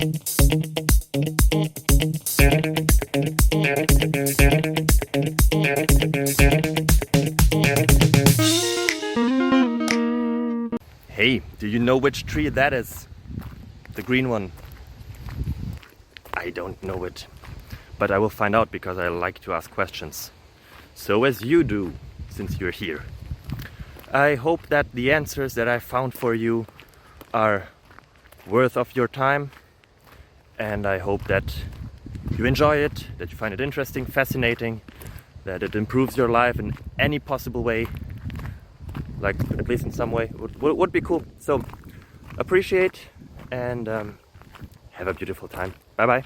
Hey, do you know which tree that is? The green one. I don't know it, but I will find out because I like to ask questions. So as you do, since you're here. I hope that the answers that I found for you are worth of your time, and I hope that you enjoy it, that you find it interesting, fascinating, that it improves your life in any possible way, like at least in some way, would be cool. So appreciate and have a beautiful time. Bye bye.